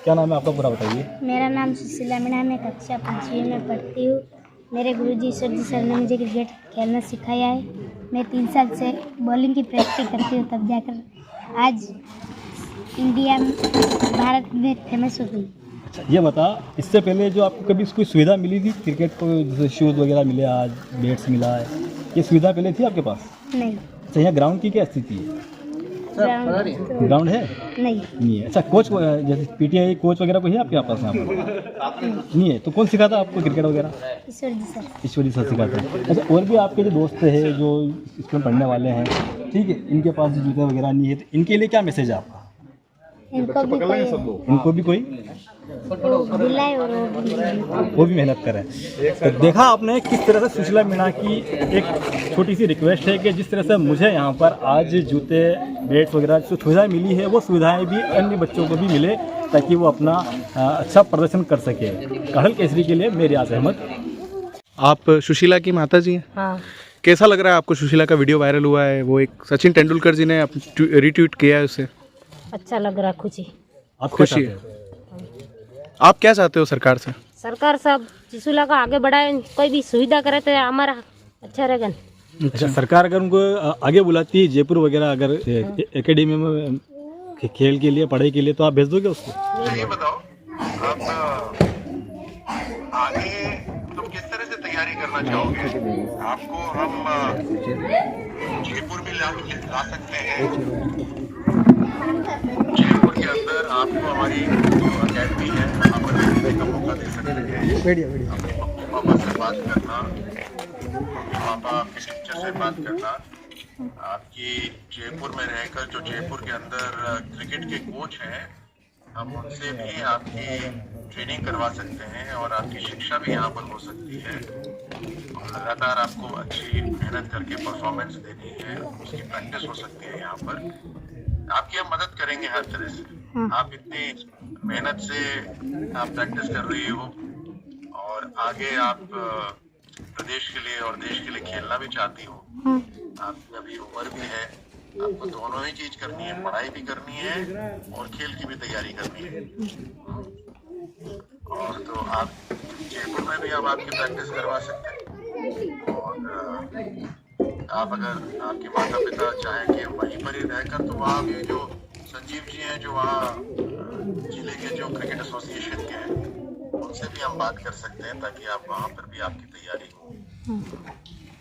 क्या नाम है आपका, पूरा बताइए। मेरा नाम सुशीला मीणा, मैं कक्षा 5वीं में पढ़ती हूँ। मेरे गुरुजी ईश्वर जी सर ने मुझे क्रिकेट खेलना सिखाया है। मैं 3 साल से बॉलिंग की प्रैक्टिस करती हूँ, तब जाकर आज इंडिया में, भारत में फेमस हो गई। अच्छा ये बता, इससे पहले जो आपको कभी कोई सुविधा मिली थी क्रिकेट को, जैसे शूज़ वगैरह मिले, आज बैट्स मिला है, ये सुविधा पहले थी आपके पास? नहीं। अच्छा, यहाँ ग्राउंड की क्या स्थिति है? ग्राउंड है? नहीं है। अच्छा, कोच जैसे पीटीआई कोच वगैरह कोई है आपके पास यहाँ पर? नहीं है। तो कौन सिखाता है आपको क्रिकेट वगैरह? ईश्वर जी सर। ईश्वरी सर सिखाते हैं। अच्छा, और भी आपके जो दोस्त हैं जो स्कूल पढ़ने वाले हैं, ठीक है, इनके पास जो जूते वगैरह नहीं है, तो इनके लिए क्या मैसेज है आपका? इनको भी कोई दिलाए और वो भी मेहनत करें। तो देखा आपने किस तरह से सुशीला मीणा की एक छोटी सी रिक्वेस्ट है कि जिस तरह से मुझे यहाँ पर आज जूते, बैट्स वगैरह जो सुविधाएं मिली है, वो सुविधाएं भी अन्य बच्चों को भी मिले, ताकि वो अपना अच्छा प्रदर्शन कर सके। कहल केसरी के लिए मैं रियाज अहमद। आप सुशीला की माता जी हैं? हाँ। कैसा लग रहा है आपको? सुशीला का वीडियो वायरल हुआ है, वो एक सचिन तेंदुलकर जी ने रिट्वीट किया है उसे। अच्छा लग रहा, खुशी। आप खुशी है। आप क्या चाहते हो सरकार से? सरकार सब सुशीला का आगे बढ़ाए, कोई भी सुविधा करे तो हमारा अच्छा रहेगा। अच्छा, सरकार अगर उनको आगे बुलाती है जयपुर वगैरह, अगर एकेडमी में खेल के लिए, पढ़ाई के लिए, तो आप भेज दोगे उसको? ये बताओ, आप आगे तुम किस तरह से तैयारी करना चाहोगे? आपको हम जयपुर में ला सकते हैं। जयपुर के अंदर आपको हमारी जो अकेडमी है वहाँ पर रहने का मौका दे सकते हैं। पापा से बात करना, पापा के टीचर से बात करना, आपकी जयपुर में रहकर जो जयपुर के अंदर क्रिकेट के कोच हैं, हम उनसे भी आपकी ट्रेनिंग करवा सकते हैं और आपकी शिक्षा भी यहाँ पर हो सकती है। और लगातार आपको अच्छी मेहनत करके परफॉर्मेंस देनी है, उसकी प्रैक्टिस हो सकती है यहाँ पर। आपकी हम मदद करेंगे हर तरह से। आप इतनी मेहनत से आप प्रैक्टिस कर रही हो और आगे आप प्रदेश के लिए और देश के लिए खेलना भी चाहती हो। आपकी अभी उम्र भी है, आपको दोनों ही चीज करनी है, पढ़ाई भी करनी है और खेल की भी तैयारी करनी है। और तो आप जयपुर में भी हम आपकी प्रैक्टिस करवा सकते हैं। और आप अगर आपके माता पिता चाहें कि वहीं पर ही रहकर, तो वहाँ भी जो संजीव जी हैं, जो वहाँ जिले के जो क्रिकेट एसोसिएशन के हैं, उनसे भी हम बात कर सकते हैं, ताकि आप वहाँ पर भी आपकी तैयारी हो।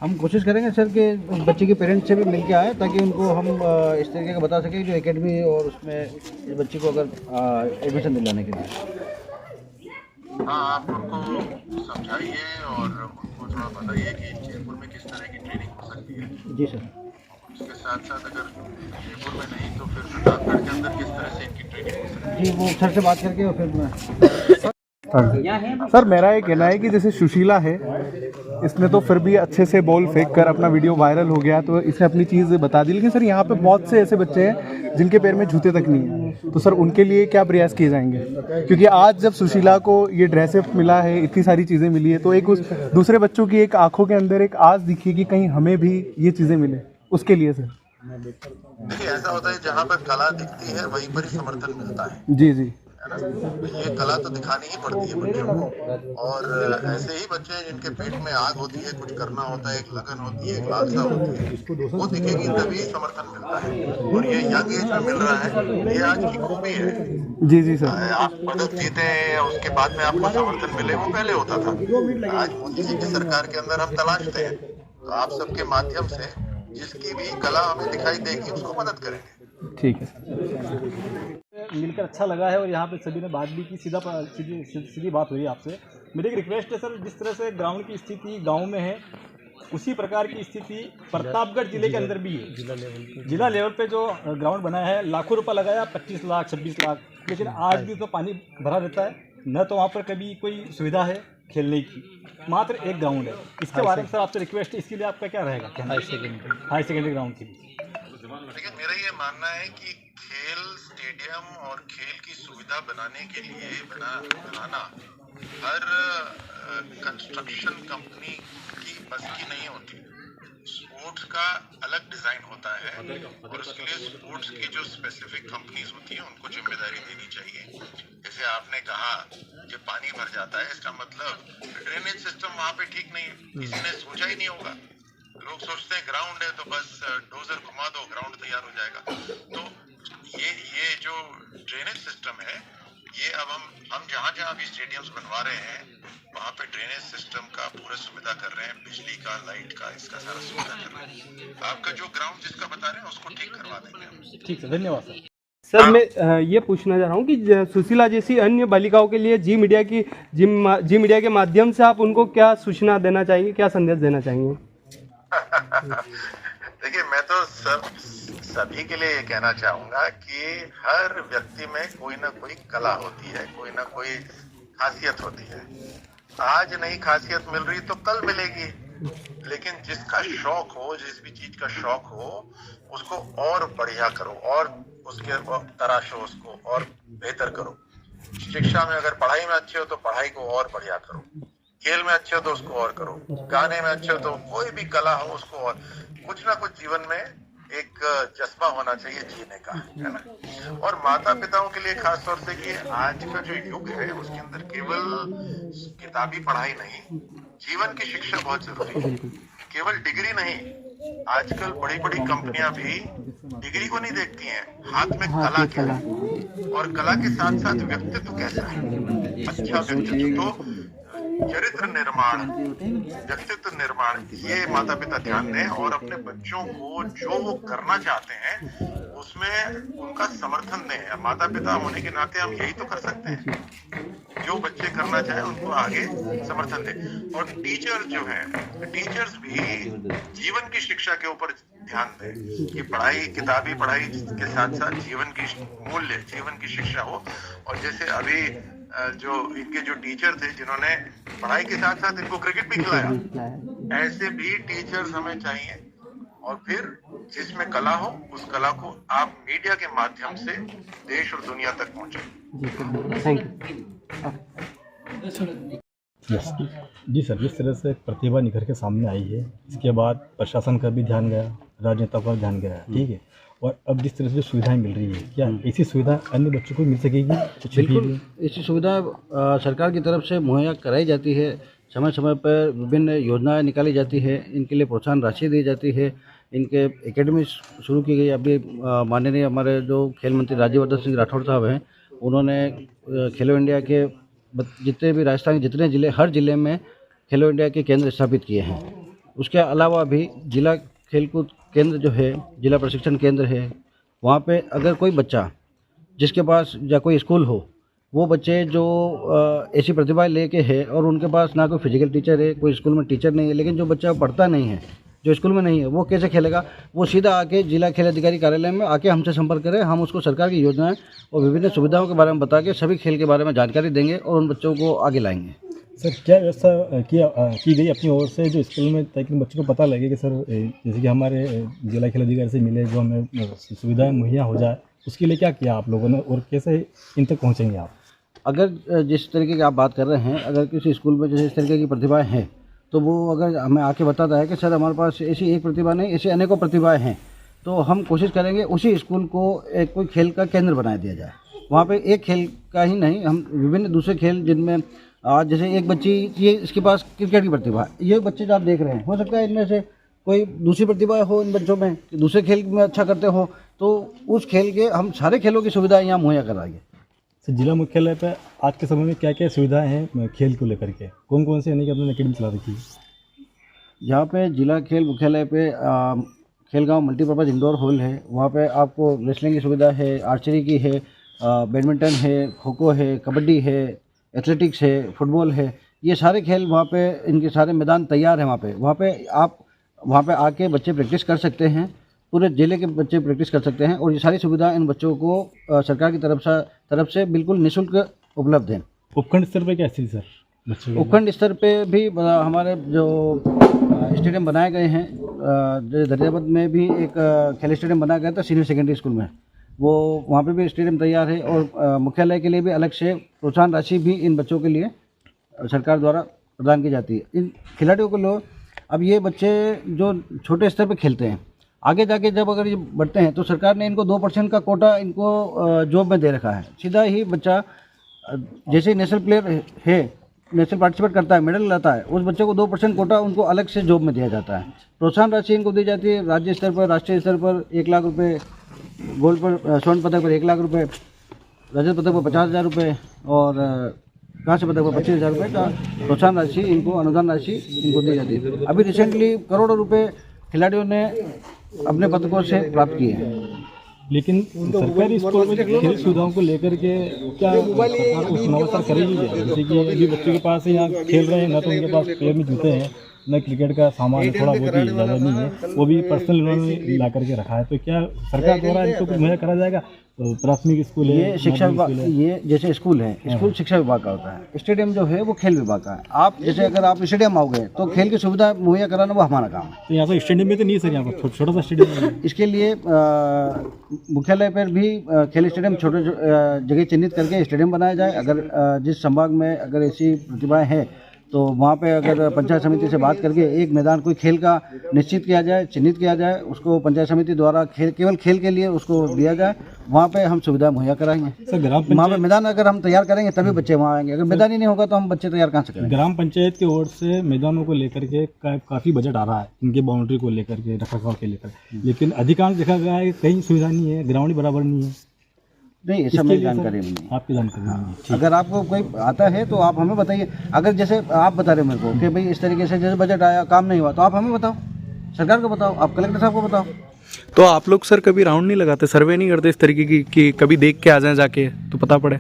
हम कोशिश करेंगे सर कि उस बच्चे के पेरेंट्स से भी मिल के आए, ताकि उनको हम इस तरीके का बता सकें जो एकेडमी और उसमें इस बच्चे को अगर एडमिशन दिलाने के लिए। हाँ, आप उनको समझाइए और उनको थोड़ा बताइए कि जयपुर में किस तरह की ट्रेनिंग हो सकती है। जी सर। उसके साथ साथ अगर जयपुर में नहीं तो फिर प्रतापगढ़ के अंदर किस तरह से इनकी ट्रेनिंग हो सकती है। जी, वो सर से बात करके और फिर मैं सर मेरा ये कहना है कि जैसे सुशीला है, इसने तो फिर भी अच्छे से बॉल फेंक कर अपना वीडियो वायरल हो गया, तो इसने अपनी चीज़ बता दी। लेकिन सर यहाँ पे बहुत से ऐसे बच्चे हैं जिनके पैर में जूते तक नहीं है, तो सर उनके लिए क्या प्रयास किए जाएंगे? क्योंकि आज जब सुशीला को ये ड्रेसअप मिला है, इतनी सारी चीज़ें मिली है, तो एक उस दूसरे बच्चों की एक आंखों के अंदर एक आस दिखी कि कहीं हमें भी ये चीज़ें मिले, उसके लिए सर। देखिए, ऐसा होता है जहाँ पर कला दिखती है वहीं पर ही समर्थन मिलता है। जी जी। है ना? ये कला तो दिखानी ही पड़ती है बच्चों को। और ऐसे ही बच्चे जिनके पेट में आग होती है, कुछ करना होता है, एक लगन होती है, एक लालसा होती है, वो दिखेगी तभी समर्थन मिलता है। और ये यंग एज में मिल रहा है, ये आज की खूबी है। जी जी सर। आप पदक जीते हैं, उसके बाद में आपको समर्थन मिले, वो पहले होता था। आज मोदी जी की सरकार के अंदर हम तलाशते हैं, तो आप सबके माध्यम से जिसकी भी कला हमें दिखाई देगी उसको मदद करेंगे। ठीक है। मिलकर अच्छा लगा है और यहाँ पे सभी ने बात भी की, सीधी बात हुई आपसे। मेरी एक रिक्वेस्ट है सर, जिस तरह से ग्राउंड की स्थिति गांव में है, उसी प्रकार की स्थिति प्रतापगढ़ जिले के अंदर भी है। जिला लेवल पे जो ग्राउंड बनाया है, लाखों रुपया लगाया, 25 लाख 26 लाख, लेकिन आज भी तो पानी भरा रहता है, न तो वहाँ पर कभी कोई सुविधा है खेलने की, मात्र एक ग्राउंड है। इसके बारे में सर आपसे रिक्वेस्ट है, इसके लिए आपका क्या रहेगा? हाई सेकेंडरी ग्राउंड के लिए लेकिन मेरा ये मानना है कि खेल स्टेडियम और खेल की सुविधा बनाने के लिए बनाना हर कंस्ट्रक्शन कंपनी की बस की नहीं होती। स्पोर्ट्स का अलग डिजाइन होता है और उसके लिए स्पोर्ट्स की जो स्पेसिफिक कंपनीज होती है उनको जिम्मेदारी देनी चाहिए। जैसे आपने कहा कि पानी भर जाता है, इसका मतलब ड्रेनेज सिस्टम वहां पे ठीक नहीं है, किसी ने सोचा ही नहीं होगा। लोग सोचते हैं ग्राउंड है तो बस डोजर घुमा दो, ग्राउंड तैयार हो जाएगा। तो ये जो ड्रेनेज सिस्टम है, ये अब हम जहाँ भी स्टेडियम्स बनवा रहे हैं वहाँ पे ड्रेनेज सिस्टम का पूरा सुविधा कर रहे हैं, बिजली का, लाइट का, इसका सारा सुविधा कर रहे हैं। आपका जो ग्राउंड जिसका बता रहे हैं उसको ठीक करवा देंगे हम। ठीक है, धन्यवाद सर। सर मैं ये पूछना चाह रहा हूँ कि सुशीला जैसी अन्य बालिकाओं के लिए जी मीडिया के माध्यम से आप उनको क्या सूचना देना चाहेंगे, क्या संदेश देना चाहेंगे? देखिए, मैं तो सभी के लिए ये कहना चाहूंगा कि हर व्यक्ति में कोई ना कोई कला होती है, कोई ना कोई खासियत होती है। आज नई खासियत मिल रही तो कल मिलेगी, लेकिन जिसका शौक हो, जिस भी चीज का शौक हो, उसको और बढ़िया करो और उसके तराशो, उसको और बेहतर करो। शिक्षा में अगर पढ़ाई में अच्छे हो तो पढ़ाई को और बढ़िया करो, खेल में अच्छे हो तो उसको और करो, गाने में अच्छे हो तो कोई भी कला हो उसको और कुछ ना कुछ जीवन में एक जज्बा होना चाहिए जीने का, है ना। और माता पिताओं के लिए खास तौर से कि आज का जो युग है उसके अंदर केवल किताबी पढ़ाई नहीं, जीवन की शिक्षा बहुत जरूरी है। केवल डिग्री नहीं, आजकल बड़ी बड़ी कंपनियां भी डिग्री को नहीं देखती हैं, हाथ में कला क्या है और कला के साथ साथ व्यक्तित्व कैसा है, अच्छा व्यक्तित्व। तो चरित्र निर्माण, व्यक्तित्व निर्माण, ये माता पिता ध्यान दें और अपने बच्चों को जो वो करना चाहते हैं उसमें उनका समर्थन दें। माता पिता होने के नाते हम यही तो कर सकते हैं, जो बच्चे करना चाहे उनको आगे समर्थन दें। और टीचर जो है, टीचर्स भी जीवन की शिक्षा के ऊपर ध्यान दें कि पढ़ाई, किताबी पढ़ाई के साथ साथ जीवन की मूल्य, जीवन की शिक्षा हो। और जैसे अभी जो इनके जो टीचर थे जिन्होंने पढ़ाई के साथ साथ इनको क्रिकेट भी खिलाया, ऐसे भी टीचर्स हमें चाहिए। और फिर जिसमें कला हो उस कला को आप मीडिया के माध्यम से देश और दुनिया तक पहुंचाएं। Thank you. जी सर, जिस तरह से प्रतिभा निखर के सामने आई है, इसके बाद प्रशासन का भी ध्यान गया, राजनेता का ध्यान गया, ठीक है। और अब जिस तरह से सुविधाएं मिल रही है, क्या ऐसी सुविधा अन्य बच्चों को मिल सकेगी? बिल्कुल, ऐसी सुविधा सरकार की तरफ से मुहैया कराई जाती है। समय समय पर विभिन्न योजनाएं निकाली जाती है, इनके लिए प्रोत्साहन राशि दी जाती है, इनके एकेडमी शुरू की गई। अभी माननीय हमारे जो खेल मंत्री राज्यवर्धन सिंह राठौड़ साहब हैं, उन्होंने खेलो इंडिया के जितने भी राजस्थान के जितने ज़िले, हर ज़िले में खेलो इंडिया के केंद्र स्थापित किए हैं। उसके अलावा भी जिला खेलकूद केंद्र जो है, जिला प्रशिक्षण केंद्र है, वहाँ पे अगर कोई बच्चा जिसके पास या कोई स्कूल हो, वो बच्चे जो ऐसी प्रतिभा लेके है और उनके पास ना कोई फिजिकल टीचर है, कोई स्कूल में टीचर नहीं है, लेकिन जो बच्चा पढ़ता नहीं है, जो स्कूल में नहीं है, वो कैसे खेलेगा? वो सीधा आके जिला खेल अधिकारी कार्यालय में आके हमसे संपर्क करें। हम उसको सरकार की योजनाएं और विभिन्न सुविधाओं के बारे में बता के सभी खेल के बारे में जानकारी देंगे और उन बच्चों को आगे लाएंगे। सर, क्या व्यवस्था की गई अपनी ओर से जो स्कूल में, ताकि बच्चों को पता लगे कि सर जैसे कि हमारे जिला खेल अधिकारी से मिले, जो हमें सुविधाएं मुहैया हो जाए, उसके लिए क्या किया आप लोगों ने और कैसे इन तक पहुँचेंगे आप? अगर जिस तरीके की आप बात कर रहे हैं, अगर किसी स्कूल में जैसे इस तरीके की प्रतिभाएं हैं, तो वो अगर हमें आके बताता है कि सर हमारे पास ऐसी एक प्रतिभा नहीं, ऐसी अनेकों प्रतिभाएं हैं, तो हम कोशिश करेंगे उसी स्कूल को एक कोई खेल का केंद्र बना दिया जाए। वहाँ पे एक खेल का ही नहीं, हम विभिन्न दूसरे खेल जिनमें आज जैसे एक बच्ची, ये इसके पास क्रिकेट की प्रतिभा है, ये बच्चे जो आप देख रहे हैं, हो सकता है इनमें से कोई दूसरी प्रतिभा हो इन बच्चों में, दूसरे खेल में अच्छा करते हो, तो उस खेल के हम सारे खेलों की सुविधाएं यहाँ मुहैया कराएंगे। सर, जिला मुख्यालय पर आज के समय में क्या क्या सुविधाएं हैं खेल को लेकर के? कौन कौन से यानी कि अपने अकेडमी चला रखी है? यहाँ पे जिला खेल मुख्यालय पे खेलगांव मल्टीपर्पज़ इंडोर हॉल है, वहाँ पे आपको रेसलिंग की सुविधा है, आर्चरी की है, बैडमिंटन है, खो खो है, कबड्डी है, एथलेटिक्स है, फुटबॉल है, ये सारे खेल वहाँ पे, इनके सारे मैदान तैयार हैं। वहाँ पे आप वहाँ पे आके बच्चे प्रैक्टिस कर सकते हैं, पूरे जिले के बच्चे प्रैक्टिस कर सकते हैं और ये सारी सुविधाएं इन बच्चों को सरकार की तरफ से बिल्कुल निःशुल्क उपलब्ध हैं। उपखंड स्तर पर क्या स्थिति सर बच्चों की? उपखंड स्तर पे भी हमारे जो स्टेडियम बनाए गए हैं, जैसे दरियाबंद में भी एक खेल स्टेडियम बनाया गया था सीनियर सेकेंडरी स्कूल में, वो वहाँ पे भी स्टेडियम तैयार है। और मुख्यालय के लिए भी अलग से प्रोत्साहन राशि भी इन बच्चों के लिए सरकार द्वारा प्रदान की जाती है। इन खिलाड़ियों को अब ये बच्चे जो छोटे स्तर पे खेलते हैं, आगे जाके जब अगर ये बढ़ते हैं तो सरकार ने इनको 2% का कोटा इनको जॉब में दे रखा है। सीधा ही बच्चा जैसे नेशनल प्लेयर है, नेशनल पार्टिसिपेट करता है, मेडल लाता है, उस बच्चे को 2% कोटा उनको अलग से जॉब में दिया जाता है। प्रोत्साहन राशि इनको दी जाती है राज्य स्तर पर, राष्ट्रीय स्तर पर 1 लाख रुपये, गोल्ड पर स्वर्ण पदक पर 1 लाख रुपये, रजत पदक पर 50,000 रुपये और कांस्य पदक पर 25,000 रुपये का प्रोत्साहन राशि इनको, अनुदान राशि इनको दी जाती है। अभी रिसेंटली करोड़ों रुपये खिलाड़ियों ने अपने पदकों से प्राप्त किए हैं। लेकिन सरकारी स्कूल में खेल सुविधाओं को लेकर के क्या सरकार कुछ नवाचार करेगी क्या? जैसे कि अभी बच्चों के पास यहाँ खेल रहे हैं, ना तो उनके पास पैर में जूते हैं, न क्रिकेट का सामान थोड़ा बहुत ही ज़्यादा नहीं है, वो भी पर्सनल उन्होंने ला करके रखा है। तो क्या सरकार द्वारा इनको कुछ मुहैया करा जाएगा? तो प्राथमिक स्कूल है, ये शिक्षा विभाग, ये जैसे स्कूल है, स्कूल शिक्षा विभाग का होता है, स्टेडियम जो है वो खेल विभाग का है। आप जैसे अगर आप स्टेडियम आओगे तो खेल की सुविधा मुहैया कराना वो हमारा काम है। तो यहाँ पर स्टेडियम में तो नहीं सर, यहाँ पर छोटा सा स्टेडियम है। इसके लिए मुख्यालय पर भी खेल स्टेडियम छोटे जगह चिन्हित करके स्टेडियम बनाया जाए। अगर जिस संभाग में अगर ऐसी प्रतिभाएं हैं तो वहाँ पे अगर पंचायत समिति से बात करके एक मैदान कोई खेल का निश्चित किया जाए, चिन्हित किया जाए, उसको पंचायत समिति द्वारा केवल खेल के लिए उसको दिया जाए, वहाँ पे हम सुविधा मुहैया कराएंगे। सर वहाँ पे मैदान अगर हम तैयार करेंगे तभी बच्चे वहाँ आएंगे, अगर मैदान ही नहीं होगा तो हम बच्चे तैयार कहाँ से करेंगे? ग्राम पंचायत की ओर से मैदानों को लेकर के काफ़ी बजट आ रहा है, इनके बाउंड्री को लेकर के, रखरखाव के लेकर, लेकिन अधिकांश देखा गया है कहीं सुविधा नहीं है, ग्राउंड बराबर नहीं है। नहीं, ऐसा मेरी जानकारी नहीं है। आपकी जानकारी नहीं है। अगर आपको कोई आता है तो आप हमें बताइए। अगर जैसे आप बता रहे मेरे को कि भाई इस तरीके से जैसे बजट आया, काम नहीं हुआ, तो आप हमें बताओ, सरकार को बताओ, आप कलेक्टर साहब को बताओ। तो आप लोग सर कभी राउंड नहीं लगाते, सर्वे नहीं करते इस तरीके की कि कभी देख के आ जाए जाके तो पता पड़े?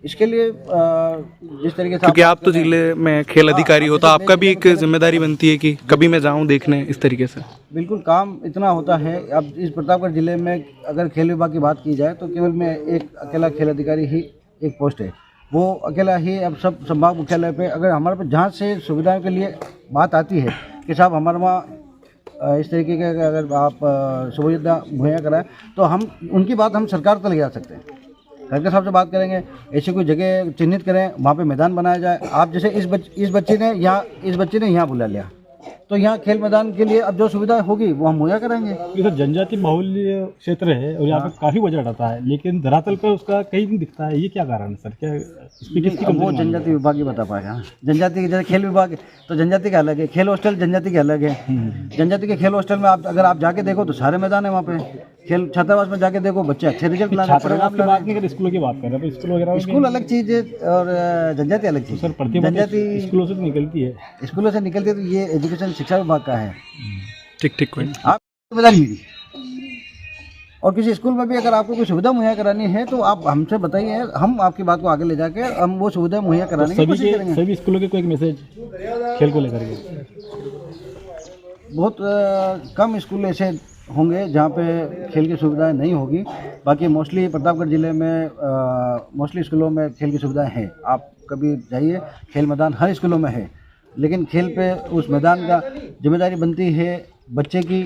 इसके लिए जिस तरीके से, क्योंकि आप तो जिले में खेल अधिकारी हो तो आपका भी एक जिम्मेदारी बनती है कि कभी मैं जाऊं देखने इस तरीके से। बिल्कुल, काम इतना होता है। अब इस प्रतापगढ़ जिले में अगर खेल विभाग की बात की जाए तो केवल मैं एक अकेला खेल अधिकारी ही एक पोस्ट है, वो अकेला ही अब सब संभाग मुख्यालय पे, अगर हमारे पास जहाँ से सुविधाओं के लिए बात आती है कि साहब हमारे वहाँ इस तरीके के अगर आप सुविधा मुहैया कराएं तो हम उनकी बात हम सरकार तक ले जा सकते हैं। कलेक्टर साहब से बात करेंगे, ऐसी कोई जगह चिन्हित करें, वहाँ पे मैदान बनाया जाए। आप जैसे इस बच्चे ने यहाँ बुला लिया तो यहाँ खेल मैदान के लिए अब जो सुविधा होगी वो हम मुहैया कराएंगे। सर जनजाति बाहुल्य क्षेत्र है और यहाँ पे काफ़ी बजट आता है, लेकिन धरातल पर उसका कहीं नहीं दिखता है, ये क्या कारण है सर? क्या इसकी वो जनजाति विभाग ही बता पाएगा। जनजाति के जैसे खेल विभाग तो जनजाति का अलग है, खेल हॉस्टल जनजाति के अलग है। जनजाति के खेल हॉस्टल में आप अगर आप जाके देखो तो सारे मैदान है वहाँ पे। खेल छात्रावास में जाके देखो, बच्चे अच्छे रिजल्ट ला रहे हैं। छात्रावास की बात नहीं कर, स्कूलों की बात कर रहे हैं। स्कूल वगैरह, स्कूल अलग चीज़ है और जनजाति अलग चीज़। सर प्रतिभा जनजाति स्कूलों से निकलती है, स्कूलों से निकलती है तो ये एजुकेशन शिक्षा विभाग का है। ठीक आप सुविधा नहीं दी और किसी स्कूल में भी अगर आपको कोई सुविधा मुहैया करानी है तो आप हमसे बताइए, हम आपकी बात को आगे ले जाके हम वो सुविधा मुहैया कराने की कोशिश करेंगे। सभी स्कूलों के कोई मैसेज खेल को लेकर के? बहुत कम स्कूल ऐसे होंगे जहाँ पे खेल की सुविधाएं नहीं होगी, बाकी मोस्टली प्रतापगढ़ ज़िले में मोस्टली स्कूलों में खेल की सुविधाएं हैं। आप कभी जाइए, खेल मैदान हर स्कूलों में है, लेकिन खेल पे उस मैदान का जिम्मेदारी बनती है बच्चे की,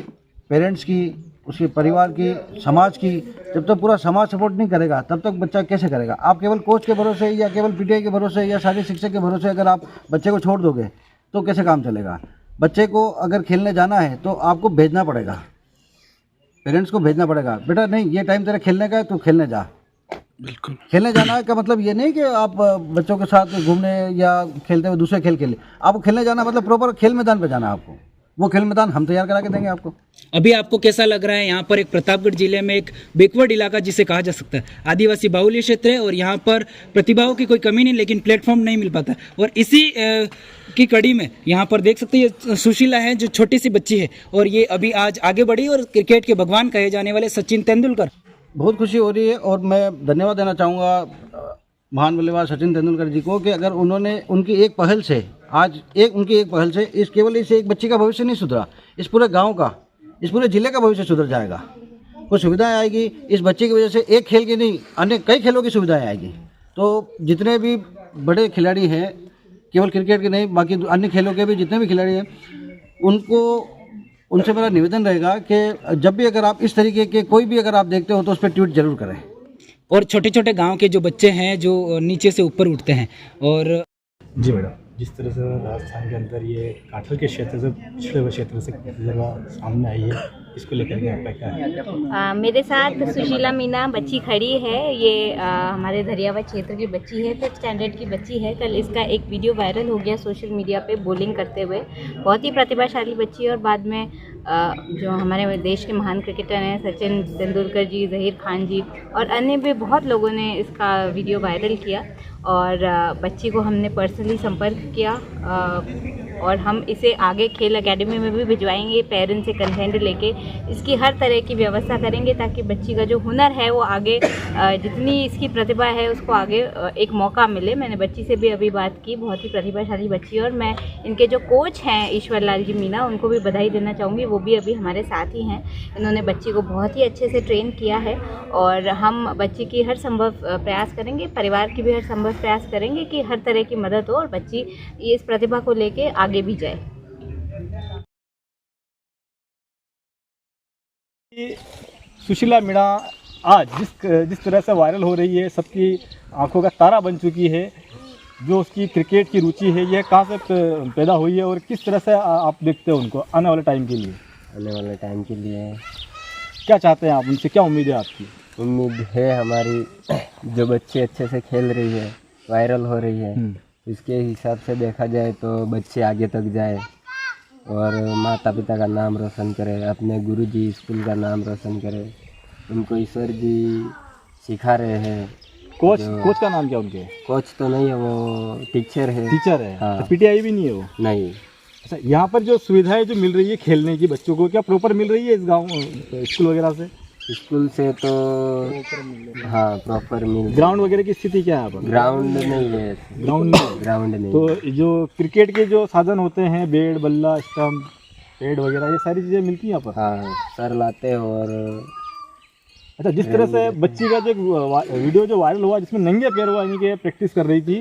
पेरेंट्स की, उसके परिवार की, समाज की। जब तक पूरा समाज सपोर्ट नहीं करेगा तब तक बच्चा कैसे करेगा? आप केवल कोच के भरोसे या केवल पीटीआई के भरोसे या शारीरिक शिक्षक के भरोसे अगर आप बच्चे को छोड़ दोगे तो कैसे काम चलेगा? बच्चे को अगर खेलने जाना है तो आपको भेजना पड़ेगा, पेरेंट्स को भेजना पड़ेगा, बेटा नहीं ये टाइम तेरा खेलने का है तो खेलने जा। बिल्कुल, खेलने जाना का मतलब ये नहीं कि आप बच्चों के साथ घूमने या खेलते हुए दूसरे खेल खेले। आपको खेलने जाना मतलब प्रॉपर खेल मैदान पे जाना है आपको। वो खेल मैदान हम तैयार करा के देंगे आपको। अभी आपको कैसा लग रहा है? यहाँ पर एक प्रतापगढ़ जिले में एक बैकवर्ड इलाका जिसे कहा जा सकता है, आदिवासी बाहुल्य क्षेत्र है और यहाँ पर प्रतिभाओं की कोई कमी नहीं, लेकिन प्लेटफॉर्म नहीं मिल पाता। और इसी की कड़ी में यहाँ पर देख सकते हैं ये सुशीला है जो छोटी सी बच्ची है और ये अभी आज आगे बढ़ी और क्रिकेट के भगवान कहे जाने वाले सचिन तेंदुलकर। बहुत खुशी हो रही है और मैं धन्यवाद देना चाहूँगा महान बल्लेबाज सचिन तेंदुलकर जी को कि अगर उन्होंने उनकी एक पहल से आज उनकी एक पहल से इस केवल इस एक बच्ची का भविष्य नहीं सुधरा, इस पूरे गांव का, इस पूरे जिले का भविष्य सुधर जाएगा। कुछ सुविधाएं आएगी इस बच्चे की वजह से, एक खेल की नहीं अन्य कई खेलों की सुविधाएं आएगी। तो जितने भी बड़े खिलाड़ी हैं, केवल क्रिकेट के नहीं बाकी अन्य खेलों के भी जितने भी खिलाड़ी हैं, उनसे मेरा निवेदन रहेगा कि जब भी अगर आप इस तरीके के कोई भी अगर आप देखते हो तो उस पर ट्वीट जरूर करें। और छोटे छोटे गांव के जो बच्चे हैं जो नीचे से ऊपर उठते हैं और जी मैडम जिस तरह से राजस्थान के अंदर ये काठल के क्षेत्र से पिछड़े हुए क्षेत्र से जगह सामने आई है, इसको लेकर के आपका क्या है? मेरे साथ सुशीला मीना बच्ची खड़ी है। ये हमारे धरियावा क्षेत्र की बच्ची है, 5th स्टैंडर्ड की बच्ची है। कल इसका एक वीडियो वायरल हो गया सोशल मीडिया पे बॉलिंग करते हुए। बहुत ही प्रतिभाशाली बच्ची है और बाद में जो हमारे देश के महान क्रिकेटर हैं सचिन तेंदुलकर जी, ज़हीर खान जी और अन्य भी बहुत लोगों ने इसका वीडियो वायरल किया और बच्ची को हमने पर्सनली संपर्क किया और हम इसे आगे खेल एकेडमी में भी भिजवाएंगे। पेरेंट्स से कंसेंट लेके इसकी हर तरह की व्यवस्था करेंगे ताकि बच्ची का जो हुनर है वो आगे जितनी इसकी प्रतिभा है उसको आगे एक मौका मिले। मैंने बच्ची से भी अभी बात की, बहुत ही प्रतिभाशाली बच्ची है और मैं इनके जो कोच हैं ईश्वर लाल जी मीना, उनको भी बधाई देना चाहूँगी। वो भी अभी हमारे साथ ही हैं। इन्होंने बच्ची को बहुत ही अच्छे से ट्रेन किया है और हम बच्ची की हर संभव प्रयास करेंगे, परिवार की भी हर संभव प्रयास करेंगे कि हर तरह की मदद हो और बच्ची इस प्रतिभा को लेके आगे भी जाए। सुशीला मीणा आज जिस तरह से वायरल हो रही है, सबकी आंखों का तारा बन चुकी है। जो उसकी क्रिकेट की रुचि है यह कहाँ से पैदा हुई है और किस तरह से आप देखते हो उनको आने वाले टाइम के लिए? आने वाले टाइम के लिए क्या चाहते हैं आप उनसे, क्या उम्मीद है आपकी? उम्मीद है हमारी जो बच्चे अच्छे से खेल रही है, वायरल हो रही है, इसके हिसाब से देखा जाए तो बच्चे आगे तक जाए और माता पिता का नाम रोशन करे, अपने गुरुजी स्कूल का नाम रोशन करे। उनको ईश्वर जी सिखा रहे हैं। कोच का नाम क्या उनके? कोच तो नहीं है, वो टीचर है। टीचर है? हाँ। तो पीटीआई भी नहीं है वो? नहीं। अच्छा, यहाँ पर जो सुविधाएं जो मिल रही है खेलने की बच्चों को, क्या प्रॉपर मिल रही है इस गाँव स्कूल वगैरह से? स्कूल से तो हाँ प्रॉपर मिल। ग्राउंड वगैरह की स्थिति क्या है? ग्राउंड नहीं है। ग्राउंड नहीं। तो जो क्रिकेट के जो साधन होते हैं, बैट, बल्ला, स्टंप, पैड वगैरह, ये सारी चीज़ें मिलती हैं यहाँ पर? हाँ सर लाते हैं। और अच्छा, जिस तरह से बच्ची का जो वीडियो जो वायरल हुआ जिसमें नंगे पैर हुआ यानी कि प्रैक्टिस कर रही थी,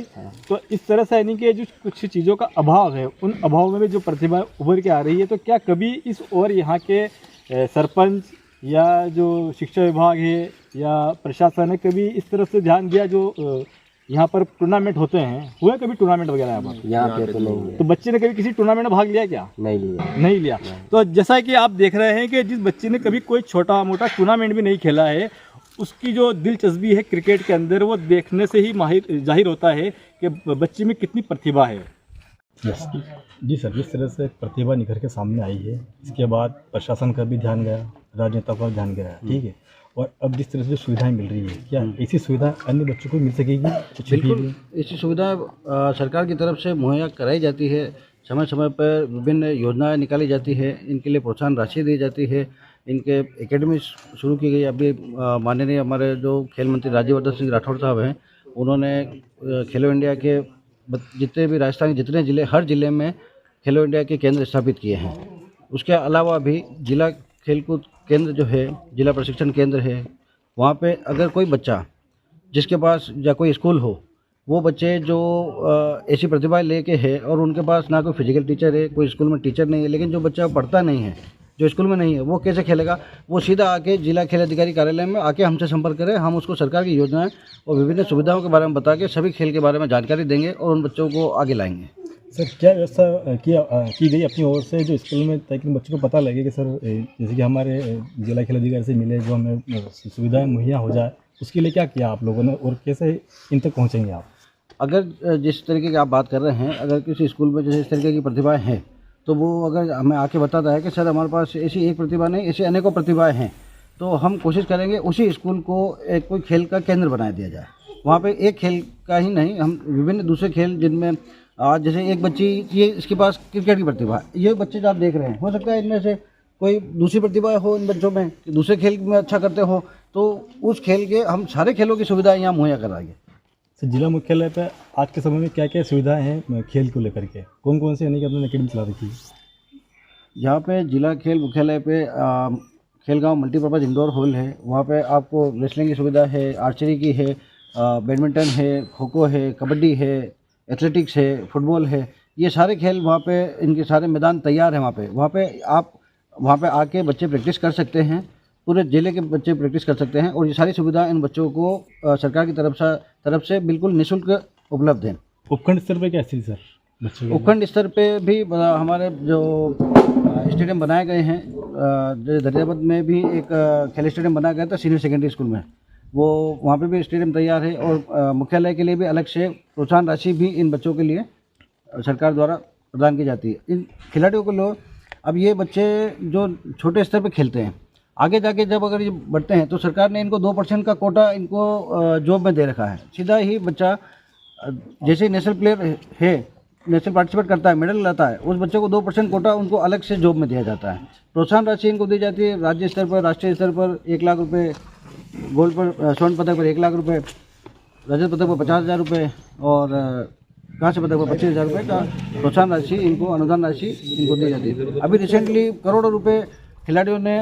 तो इस तरह से यानी कि जो कुछ चीज़ों का अभाव है, उन अभाव में भी जो प्रतिभा उभर के आ रही है, तो क्या कभी इस और यहाँ के सरपंच या जो शिक्षा विभाग है या प्रशासन है कभी इस तरफ से ध्यान दिया? जो यहाँ पर टूर्नामेंट होते हैं, हुए कभी टूर्नामेंट वगैरह यहाँ पर? यहाँ पे तो नहीं है। तो बच्चे ने कभी किसी टूर्नामेंट में भाग लिया क्या? नहीं लिया। तो जैसा कि आप देख रहे हैं कि जिस बच्चे ने कभी कोई छोटा मोटा टूर्नामेंट भी नहीं खेला है, उसकी जो दिलचस्पी है क्रिकेट के अंदर, वो देखने से ही जाहिर होता है कि बच्चे में कितनी प्रतिभा है। जी सर, जिस तरह से प्रतिभा निखर के सामने आई है, इसके बाद प्रशासन का भी ध्यान गया, राजनेता का ध्यान गया, ठीक है, और अब जिस तरह से सुविधाएं मिल रही है, क्या ऐसी सुविधा अन्य बच्चों को मिल सकेगी? बिल्कुल, ऐसी सुविधा सरकार की तरफ से मुहैया कराई जाती है। समय समय पर विभिन्न योजनाएं निकाली जाती है, इनके लिए प्रोत्साहन राशि दी जाती है, इनके एकेडमी शुरू की गई। अभी माननीय हमारे जो खेल मंत्री राज्यवर्धन सिंह राठौड़ साहब हैं, उन्होंने खेलो इंडिया के जितने भी राजस्थान के जितने ज़िले, हर ज़िले में खेलो इंडिया के केंद्र स्थापित किए हैं। उसके अलावा भी जिला खेलकूद केंद्र जो है, जिला प्रशिक्षण केंद्र है, वहाँ पे अगर कोई बच्चा जिसके पास या कोई स्कूल हो, वो बच्चे जो ऐसी प्रतिभा लेके है और उनके पास ना कोई फिजिकल टीचर है, कोई स्कूल में टीचर नहीं है, लेकिन जो बच्चा पढ़ता नहीं है, जो स्कूल में नहीं है, वो कैसे खेलेगा? वो सीधा आके जिला खेल अधिकारी कार्यालय में आके हमसे संपर्क करें। हम उसको सरकार की योजनाएं और विभिन्न सुविधाओं के बारे में बता के सभी खेल के बारे में जानकारी देंगे और उन बच्चों को आगे लाएंगे। सर, क्या व्यवस्था की गई अपनी ओर से जो स्कूल में, ताकि बच्चों को पता लगे कि सर जैसे कि हमारे जिला खेल अधिकारी से मिले, जो हमें सुविधाएं मुहैया हो जाए, उसके लिए क्या किया आप लोगों ने और कैसे इन तक पहुँचेंगे आप? अगर जिस तरीके की आप बात कर रहे हैं, अगर किसी स्कूल में जैसे इस तरीके की प्रतिभाएं हैं, तो वो अगर हमें आके बताता है कि सर हमारे पास ऐसी एक प्रतिभा नहीं, ऐसी अनेकों प्रतिभाएं हैं, तो हम कोशिश करेंगे उसी स्कूल को एक कोई खेल का केंद्र बना दिया जाए। वहाँ पे एक खेल का ही नहीं, हम विभिन्न दूसरे खेल जिनमें आज जैसे एक बच्ची ये इसके पास क्रिकेट की प्रतिभा, ये बच्चे जो आप देख रहे हैं, हो सकता है इनमें से कोई दूसरी प्रतिभा हो इन बच्चों में, दूसरे खेल में अच्छा करते हो, तो उस खेल के हम सारे खेलों की सुविधाएँ यहाँ मुहैया कराएंगे। जिला मुख्यालय पे आज के समय में क्या क्या सुविधाएं हैं खेल को लेकर के? कौन कौन से यानी कि अपने अकेडमी चला रखी है? यहाँ पे जिला खेल मुख्यालय पे खेलगांव मल्टीपर्पज़ इंडोर हॉल है। वहाँ पे आपको रेसलिंग की सुविधा है, आर्चरी की है, बैडमिंटन है, खो खो है, कबड्डी है, एथलेटिक्स है, फुटबॉल है। ये सारे खेल वहाँ पे, इनके सारे मैदान तैयार हैं वहाँ पे आप वहाँ पे आके बच्चे प्रैक्टिस कर सकते हैं, पूरे जिले के बच्चे प्रैक्टिस कर सकते हैं और ये सारी सुविधा इन बच्चों को सरकार की तरफ से बिल्कुल निःशुल्क उपलब्ध है। उपखंड स्तर पर क्या स्थिति सर? उपखंड स्तर पे भी हमारे जो स्टेडियम बनाए गए हैं, दरियाबंद में भी एक खेल स्टेडियम बनाया गया था सीनियर सेकेंडरी स्कूल में, वो वहाँ पे भी स्टेडियम तैयार है। और मुख्यालय के लिए भी अलग से प्रोत्साहन राशि भी इन बच्चों के लिए सरकार द्वारा प्रदान की जाती है। इन खिलाड़ियों को लोग, अब ये बच्चे जो छोटे स्तर पे खेलते हैं, आगे जाके जब अगर ये बढ़ते हैं तो सरकार ने इनको 2% का कोटा इनको जॉब में दे रखा है। सीधा ही बच्चा जैसे नेशनल प्लेयर है, नेशनल पार्टिसिपेट करता है, मेडल लाता है, उस बच्चे को 2% कोटा उनको अलग से जॉब में दिया जाता है। प्रोत्साहन राशि इनको दी जाती है। राज्य स्तर पर, राष्ट्रीय स्तर पर 1 लाख रुपये, गोल्ड पर, स्वर्ण पदक पर 1 लाख रुपये, रजत पदक पर 50,000 रुपये और कांस्य पदक पर 25,000 रुपये का प्रोत्साहन राशि इनको, अनुदान राशि इनको दी जाती है। अभी रिसेंटली करोड़ों रुपये खिलाड़ियों ने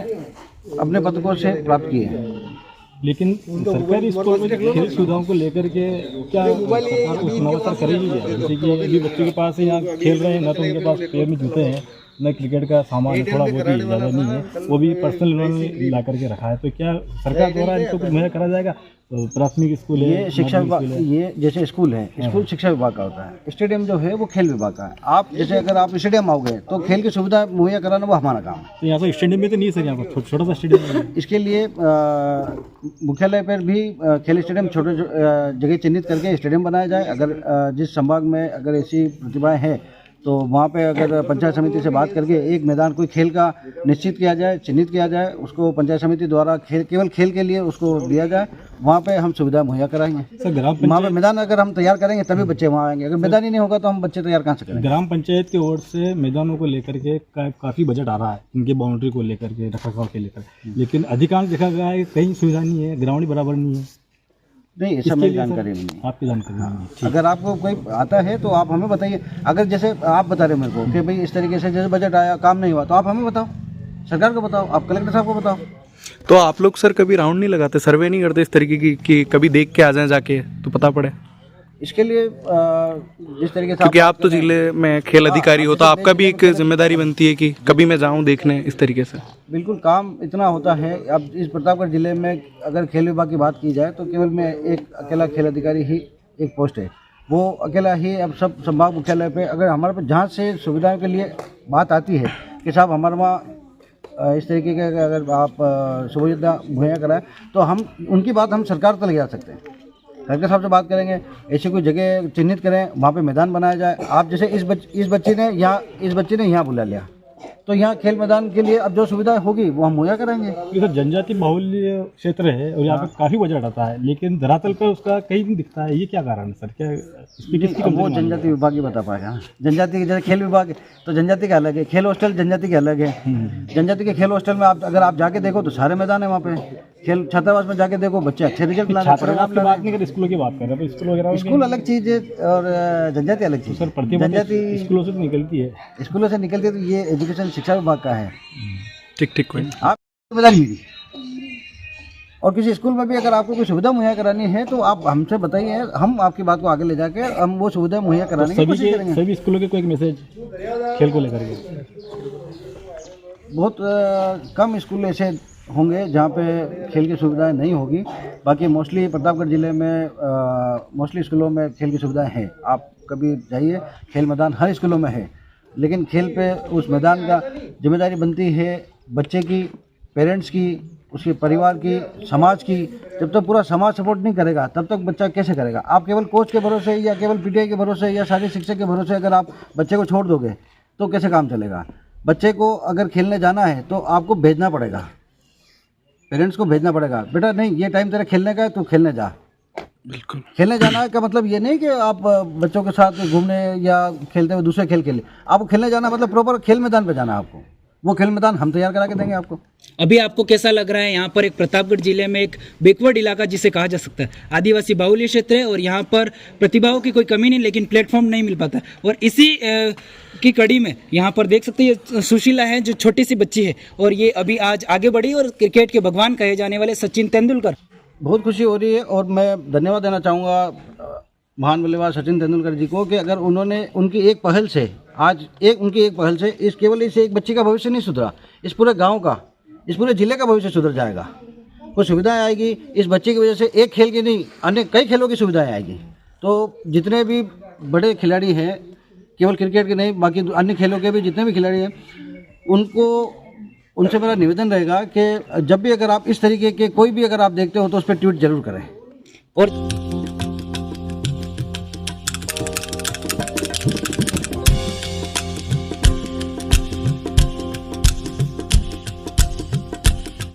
अपने पदकों से प्राप्त किए हैं। लेकिन सरकारी स्कूल में खेल सुविधाओं को लेकर के क्या सरकार कुछ नवाचार करेगी क्या? जैसे कि अभी बच्चों के पास यहाँ खेल रहे हैं ना, तो उनके पास पैर में जूते हैं, न क्रिकेट का सामान थोड़ा बहुत ही ज़्यादा नहीं है, वो भी पर्सनल उन्होंने ला करके रखा है। तो क्या सरकार द्वारा इनको कुछ मुहैया करा जाएगा? तो प्राथमिक स्कूल है, ये शिक्षा विभाग, ये जैसे स्कूल है, स्कूल शिक्षा विभाग का होता है, स्टेडियम जो है वो खेल विभाग का है। आप जैसे अगर आप स्टेडियम आओगे तो खेल की सुविधा मुहैया कराना वो हमारा काम है। तो यहाँ पर स्टेडियम में तो नहीं है सर, यहाँ पर छोटा सा स्टेडियम है। इसके लिए मुख्यालय पर भी खेल स्टेडियम छोटे जगह चिन्हित करके स्टेडियम बनाया जाए। अगर जिस संभाग में अगर ऐसी प्रतिभाएं हैं तो वहाँ पे अगर पंचायत समिति से बात करके एक मैदान कोई खेल का निश्चित किया जाए, चिन्हित किया जाए, उसको पंचायत समिति द्वारा केवल खेल के लिए उसको दिया जाए, वहाँ पे हम सुविधा मुहैया कराएंगे। सर वहाँ पे मैदान अगर हम तैयार करेंगे तभी बच्चे वहाँ आएंगे, अगर मैदान ही नहीं होगा तो हम बच्चे तैयार कहाँ से करेंगे? ग्राम पंचायत की ओर से मैदानों को लेकर के काफ़ी बजट आ रहा है, इनके बाउंड्री को लेकर के, रखरखाव के लेकर, लेकिन अधिकांश देखा गया है कहीं सुविधा नहीं है, ग्राउंड बराबर नहीं है। नहीं, इस समय जानकारी नहीं है। आपकी जानकारी नहीं है। अगर आपको कोई आता है तो आप हमें बताइए। अगर जैसे आप बता रहे हो मेरे को कि भाई इस तरीके से जैसे बजट आया, काम नहीं हुआ, तो आप हमें बताओ, सरकार को बताओ, आप कलेक्टर साहब को बताओ। तो आप लोग सर कभी राउंड नहीं लगाते, सर्वे नहीं करते इस तरीके की कि कभी देख के आ जाएं जाके तो पता पड़े? इसके लिए जिस तरीके से, क्योंकि आप तो जिले में खेल अधिकारी हो तो आपका भी एक जिम्मेदारी बनती है कि कभी मैं जाऊं देखने इस तरीके से। बिल्कुल, काम इतना होता है। अब इस प्रतापगढ़ जिले में अगर खेल विभाग की बात की जाए तो केवल मैं एक अकेला खेल अधिकारी ही एक पोस्ट है, वो अकेला ही। अब सब संभाग मुख्यालय पे अगर हमारे पास जहाँ से सुविधाओं के लिए बात आती है कि साहब हमारे वहाँ इस तरीके के अगर आप सुविधा मुहैया कराएं तो हम उनकी बात हम सरकार तक ले जा सकते हैं। कलेक्टर साहब से बात करेंगे, ऐसी कोई जगह चिन्हित करें, वहाँ पे मैदान बनाया जाए। आप जैसे इस बच्चे ने यहाँ बुला लिया, तो यहाँ खेल मैदान के लिए अब जो सुविधा होगी वो हम मुहैया कराएंगे। सर जनजाति बाहुल्य क्षेत्र है और यहाँ पे काफ़ी बजट आता है, लेकिन धरातल पर उसका कहीं नहीं दिखता है, ये क्या कारण है सर? क्या इसमें किसकी वो जनजाति विभाग ही बता पाएगा। जनजाति के जैसे खेल विभाग है तो जनजाति का अलग है, खेल हॉस्टल जनजाति के अलग है। जनजाति के खेल हॉस्टल में आप अगर आप जाके देखो तो सारे मैदान है वहाँ पे। खेल छात्रावास में जाके देखो, बच्चे अच्छे रिजल्ट ला रहे हैं। छात्रावास की बात नहीं कर, स्कूलों की बात कर रहे हैं। स्कूल वगैरह, स्कूल अलग चीज़ है और जनजाति अलग चीज़। सर जनजाति स्कूलों से निकलती है, स्कूलों से निकलती है तो ये एजुकेशन शिक्षा विभाग का है। ठीक कोई आप जिम्मेदारी मिली। और किसी स्कूल में भी अगर आपको कोई सुविधा मुहैया करानी है तो आप हमसे बताइए, हम आपकी बात को आगे ले जाके हम वो सुविधा मुहैया कराने की कोशिश करेंगे। सभी स्कूलों के कोई मैसेज खेल को लेकर के? बहुत कम स्कूल ऐसे होंगे जहाँ पे खेल की सुविधाएं नहीं होगी। बाकी मोस्टली प्रतापगढ़ जिले में मोस्टली स्कूलों में खेल की सुविधाएं हैं। आप कभी जाइए, खेल मैदान हर स्कूलों में है, लेकिन खेल पे उस मैदान का जिम्मेदारी बनती है बच्चे की, पेरेंट्स की, उसके परिवार की, समाज की। जब तक पूरा समाज सपोर्ट नहीं करेगा तब तक बच्चा कैसे करेगा? आप केवल कोच के भरोसे या केवल पीटीआई के भरोसे या शारीरिक शिक्षक के भरोसे अगर आप बच्चे को छोड़ दोगे तो कैसे काम चलेगा? बच्चे को अगर खेलने जाना है तो आपको भेजना पड़ेगा, पेरेंट्स को भेजना पड़ेगा। बेटा नहीं, ये टाइम तेरा खेलने का है, तो खेलने जा। बिल्कुल, खेलने जाना का मतलब ये नहीं कि आप बच्चों के साथ घूमने या खेलते हुए दूसरे खेल खेले। आपको खेलने जाना मतलब प्रॉपर खेल मैदान पे जाना है आपको। वो खेल मैदान हम तैयार करा के देंगे आपको। अभी आपको कैसा लग रहा है? यहाँ पर एक प्रतापगढ़ जिले में एक बैकवर्ड इलाका जिसे कहा जा सकता है, आदिवासी बाहुल्य क्षेत्र है और यहाँ पर प्रतिभाओं की कोई कमी नहीं, लेकिन प्लेटफॉर्म नहीं मिल पाता। और इसी की कड़ी में यहाँ पर देख सकते हैं ये सुशीला है जो छोटी सी बच्ची है और ये अभी आज आगे बढ़ी और क्रिकेट के भगवान कहे जाने वाले सचिन तेंदुलकर। बहुत खुशी हो रही है और मैं धन्यवाद देना चाहूँगा महान बल्लेबाज सचिन तेंदुलकर जी को कि अगर उन्होंने उनकी एक पहल से उनकी एक पहल से इस केवल इस एक बच्ची का भविष्य नहीं सुधरा, इस पूरे गांव का, इस पूरे जिले का भविष्य सुधर जाएगा। कुछ सुविधाएं आएगी इस बच्चे की वजह से, एक खेल की नहीं अन्य कई खेलों की सुविधाएं आएगी। तो जितने भी बड़े खिलाड़ी हैं केवल क्रिकेट के नहीं, बाकी अन्य खेलों के भी जितने भी खिलाड़ी हैं उनसे मेरा निवेदन रहेगा कि जब भी अगर आप इस तरीके के कोई भी अगर आप देखते हो तो उस पर ट्वीट जरूर करें। और